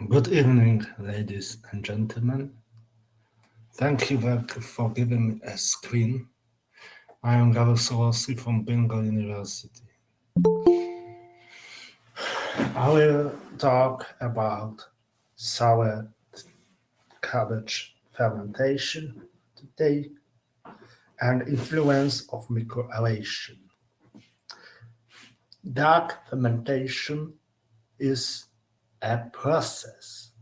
Good evening, ladies and gentlemen. Thank you for giving me a screen. I am Gawel Solosky from Bengal University. I will talk about sour cabbage fermentation today and influence of microaeration. Dark fermentation is a process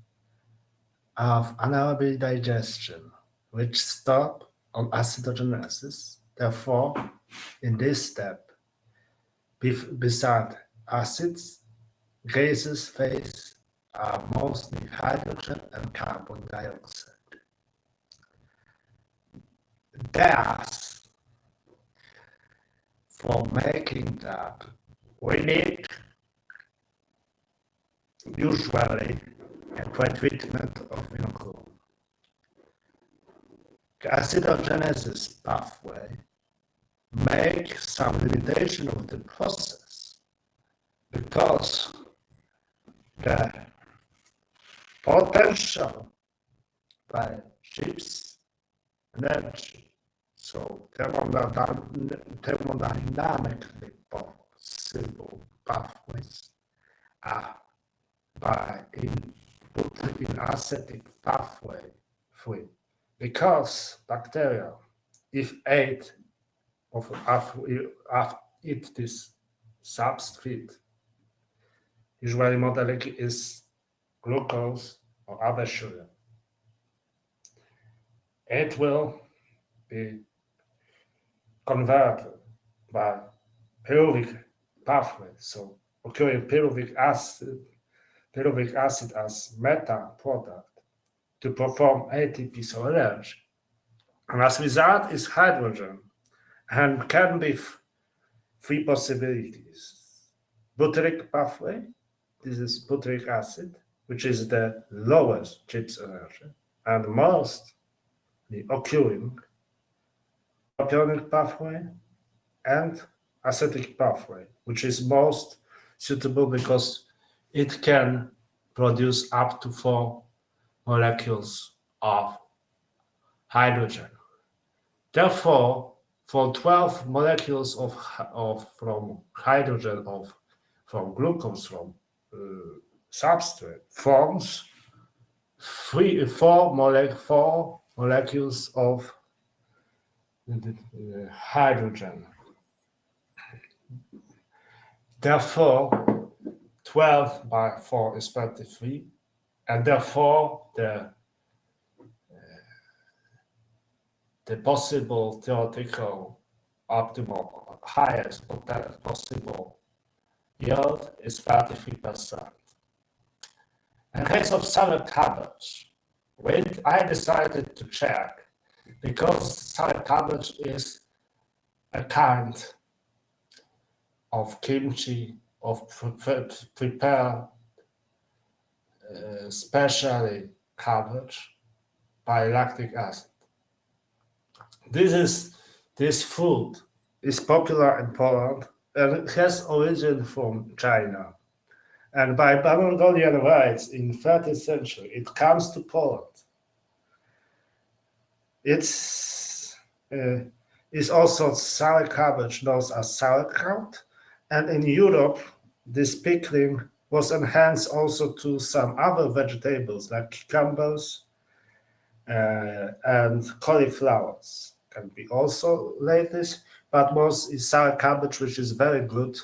of anaerobic digestion which stop on acidogenesis. Therefore, in this step, beside acids, gases phase are mostly hydrogen and carbon dioxide. Thus, for making that, we need usually a pretreatment of inoculum. The acidogenesis pathway makes some limitation of the process because the potential by ship's energy, so thermodynamically possible pathways are by put in acetic pathway free. Because bacteria, if eat this substrate, usually molecule is glucose or other sugar, it will be converted by pyruvic pathway, so occurring pyruvic acid as meta product to perform ATP storage. And as a result is hydrogen and can be three possibilities. Butyric pathway, this is butyric acid, which is the lowest Gibbs energy and most occurring propionic pathway and acetic pathway, which is most suitable because it can produce up to 4 molecules of hydrogen. Therefore, for 12 molecules from hydrogen from glucose from substrate forms 4 molecules of hydrogen. Therefore, 12 by 4 is 33, and therefore the possible theoretical optimal highest possible yield is 33%. In case of sour cabbage, I decided to check because sour cabbage is a kind of kimchi, of prepared specially cabbage by lactic acid. This food is popular in Poland and it has origin from China. And by Mongolian rights in 13th century, it comes to Poland. It's also sour cabbage known as sauerkraut, and in Europe, this pickling was enhanced also to some other vegetables like cucumbers and cauliflowers. Can be also latest, but most is sour cabbage, which is very good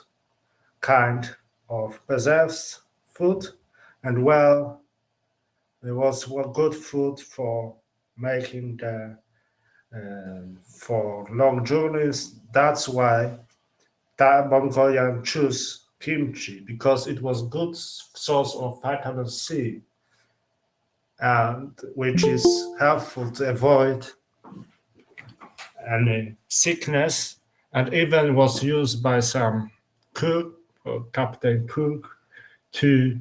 kind of preserves food, and there was one good food for making the for long journeys. That's why Mongolian choose kimchi, because it was good source of vitamin C, and which is helpful to avoid any sickness, and even was used by some cook or captain cook to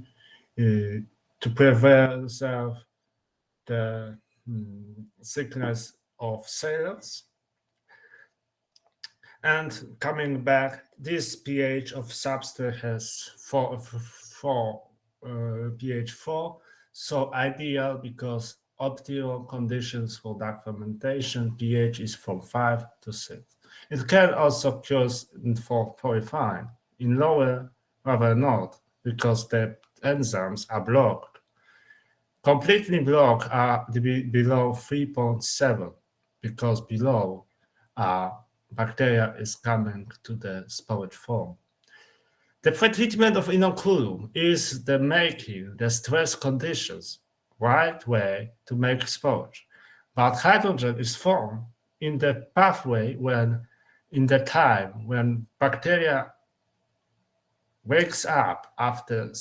preserve the sickness of sailors. And coming back, this pH of substrate has pH 4, So ideal because optimal conditions for dark fermentation, pH is from 5 to 6. It can also cause for purifying. In lower, rather not, because the enzymes are blocked. Completely blocked are below 3.7, because below bacteria is coming to the sporage form. The pretreatment of inoculum is the making the stress conditions right way to make sporage. But hydrogen is formed in the pathway when in the time when bacteria wakes up after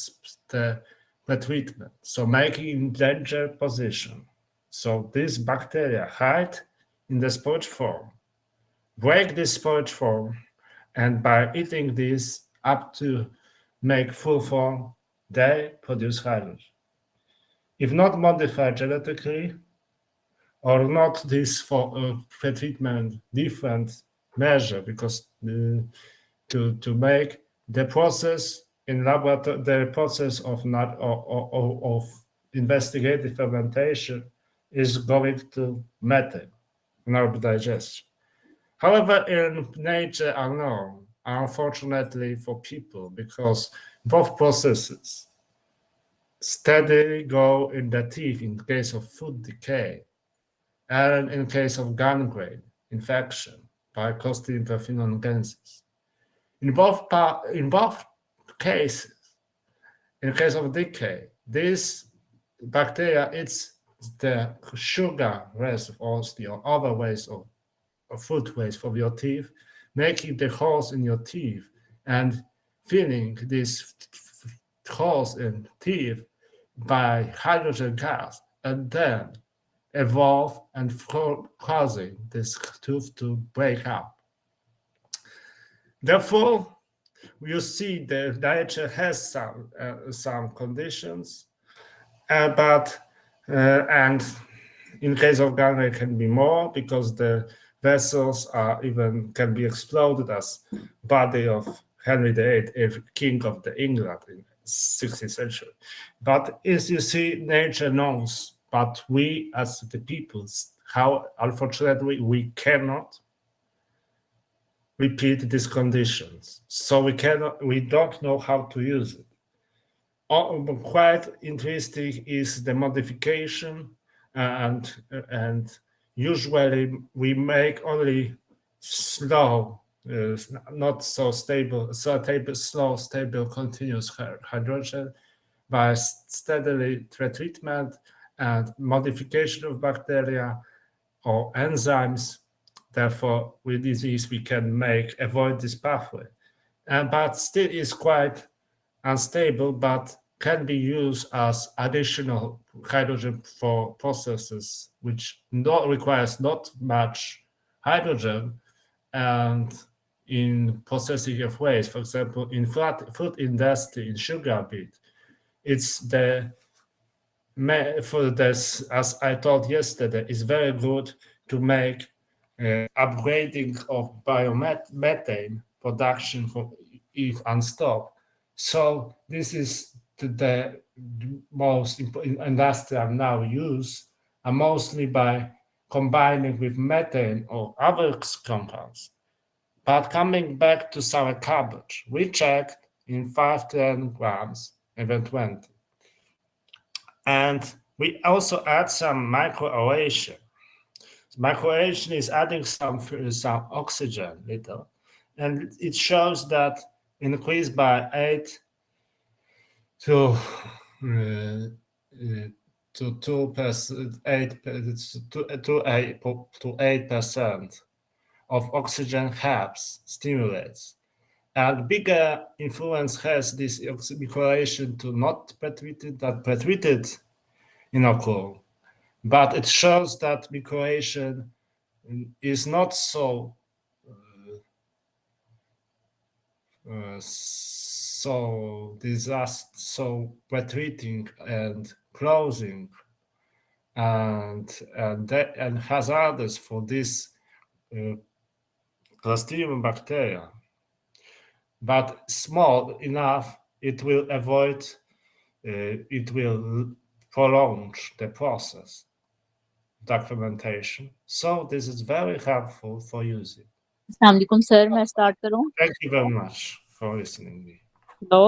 the pretreatment, so making in danger position. So these bacteria hide in the sporage form, break this sporage form, and by eating this up to make full form, they produce hydrogen. If not modified genetically, or not this for pretreatment different measure, because to make the process in laboratory, the process of not of investigative fermentation is going to methane in our digestion. However, in nature unknown, unfortunately for people, because both processes steadily go in the teeth in case of food decay and in case of gangrene infection by Clostridium perfringens. In both cases, in case of decay, this bacteria eats the sugar waste of the other waste of food waste from your teeth, making the holes in your teeth and filling these holes in teeth by hydrogen gas, and then evolve and causing this tooth to break up. Therefore, you see the nature has some conditions, but and in case of gangrene can be more because the vessels are even can be exploded as body of Henry VIII, king of the England in 16th century. But as you see, nature knows, but we as the peoples, how unfortunately we cannot repeat these conditions. So we don't know how to use it. Quite interesting is the modification, and usually we make only slow, not so stable, slow, stable, continuous hydrogen by steadily treatment and modification of bacteria or enzymes. Therefore, with disease, we can avoid this pathway, but still is quite unstable, but can be used as additional hydrogen for processes which requires not much hydrogen, and in processing of waste, for example, in food industry, in sugar beet, it's for this, as I told yesterday, is very good to make upgrading of biomethane production if unstopped. So this is the most industrial now use, and mostly by combining with methane or other compounds. But coming back to sour cabbage, we checked in 5-10 grams, even 20. And we also add some microaeration. Microaeration is adding some oxygen little, and it shows that increase by 8 to uh, to 2%, 8% of oxygen helps stimulates. And bigger influence has this microaeration to not pretreated than pretreated inoculum. But it shows that microaeration is not so so pretreating and closing and hazardous for this Clostridium bacteria. But small enough, it will avoid, it will prolong the process of documentation. So this is very helpful for using. अस्सलाम वालेकुम sir, मैं start करूं? Thank you very much for listening me. Hello